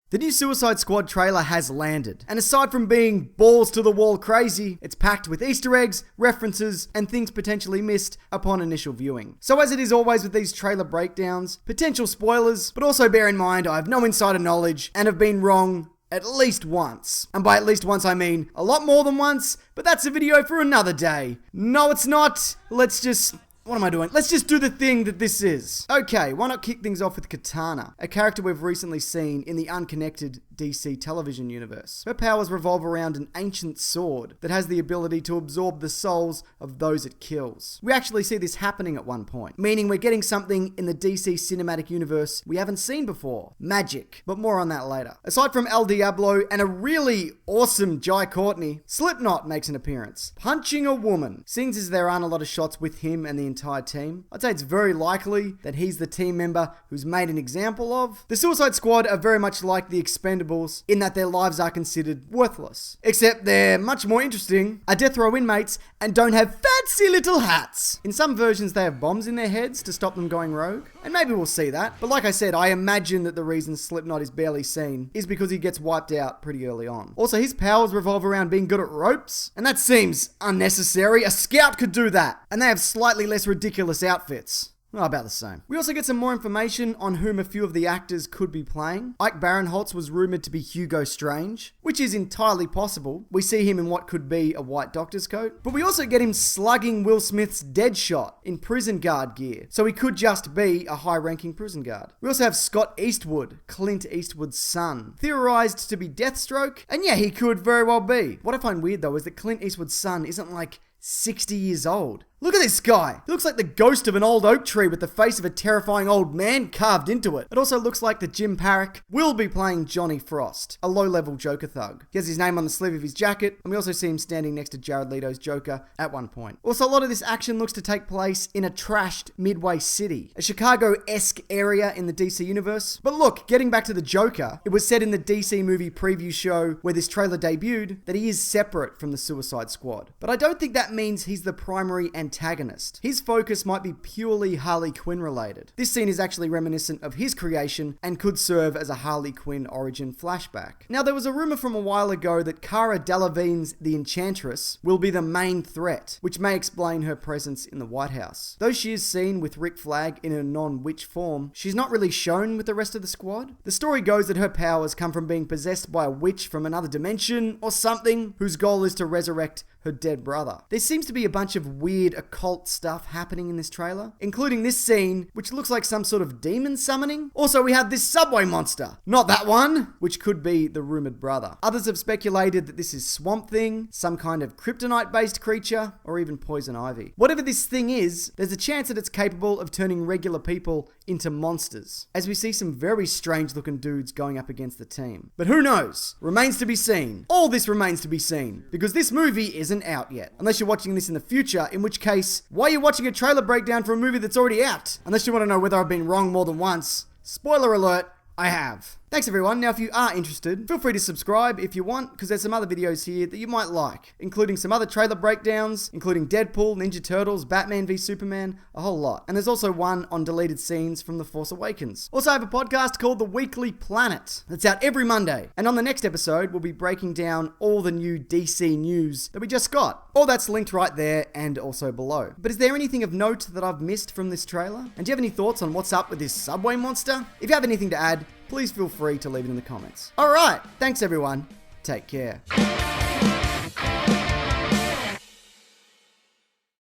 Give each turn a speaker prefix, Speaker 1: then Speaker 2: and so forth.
Speaker 1: The new Suicide Squad trailer has landed, and aside from being balls to the wall crazy, it's packed with Easter eggs, references, and things potentially missed upon initial viewing. So as it is always with these trailer breakdowns, potential spoilers, but also bear in mind I have no insider knowledge and have been wrong at least once. And by at least once I mean a lot more than once, but that's a video for another day. No, it's not. What am I doing? Let's just do the thing that this is. Okay, why not kick things off with Katana, a character we've recently seen in the unconnected DC television universe. Her powers revolve around an ancient sword that has the ability to absorb the souls of those it kills. We actually see this happening at one point, meaning we're getting something in the DC cinematic universe we haven't seen before. Magic, but more on that later. Aside from El Diablo and a really awesome Jai Courtney, Slipknot makes an appearance, punching a woman. Seeing as there aren't a lot of shots with him and the entire team, I'd say it's very likely that he's the team member who's made an example of. The Suicide Squad are very much like the Expendables in that their lives are considered worthless. Except they're much more interesting, are death row inmates, and don't have fancy little hats. In some versions they have bombs in their heads to stop them going rogue, and maybe we'll see that. But like I said, I imagine that the reason Slipknot is barely seen is because he gets wiped out pretty early on. Also, his powers revolve around being good at ropes, and that seems unnecessary. A scout could do that, and they have slightly less ridiculous outfits. Oh, about the same. We also get some more information on whom a few of the actors could be playing. Ike Barinholtz was rumoured to be Hugo Strange, which is entirely possible. We see him in what could be a white doctor's coat. But we also get him slugging Will Smith's Deadshot in prison guard gear, so he could just be a high-ranking prison guard. We also have Scott Eastwood, Clint Eastwood's son, theorised to be Deathstroke, and yeah, he could very well be. What I find weird though is that Clint Eastwood's son isn't like 60 years old. Look at this guy. He looks like the ghost of an old oak tree with the face of a terrifying old man carved into it. It also looks like that Jim Parrack will be playing Jonny Frost, a low-level Joker thug. He has his name on the sleeve of his jacket, and we also see him standing next to Jared Leto's Joker at one point. Also, a lot of this action looks to take place in a trashed Midway City, a Chicago-esque area in the DC universe. But look, getting back to the Joker, it was said in the DC movie preview show where this trailer debuted that he is separate from the Suicide Squad. But I don't think that means he's the primary antagonist. His focus might be purely Harley Quinn related. This scene is actually reminiscent of his creation and could serve as a Harley Quinn origin flashback. Now, there was a rumor from a while ago that Cara Delevingne's The Enchantress will be the main threat, which may explain her presence in the White House. Though she is seen with Rick Flag in a non-witch form, she's not really shown with the rest of the squad. The story goes that her powers come from being possessed by a witch from another dimension or something, whose goal is to resurrect her dead brother. There seems to be a bunch of weird occult stuff happening in this trailer, including this scene, which looks like some sort of demon summoning. Also, we have this subway monster. Not that one, which could be the rumored brother. Others have speculated that this is Swamp Thing, some kind of kryptonite-based creature, or even poison ivy. Whatever this thing is, there's a chance that it's capable of turning regular people into monsters, as we see some very strange-looking dudes going up against the team. But who knows? Remains to be seen. All this remains to be seen, because this movie isn't out yet. Unless you're watching this in the future, in which case, why are you watching a trailer breakdown for a movie that's already out? Unless you want to know whether I've been wrong more than once. Spoiler alert, I have. Thanks everyone. Now if you are interested, feel free to subscribe if you want, because there's some other videos here that you might like, including some other trailer breakdowns, including Deadpool, Ninja Turtles, Batman v Superman, a whole lot. And there's also one on deleted scenes from The Force Awakens. Also I have a podcast called The Weekly Planet that's out every Monday. And on the next episode, we'll be breaking down all the new DC news that we just got. All that's linked right there and also below. But is there anything of note that I've missed from this trailer? And do you have any thoughts on what's up with this subway monster? If you have anything to add, please feel free to leave it in the comments. Alright, thanks everyone. Take care.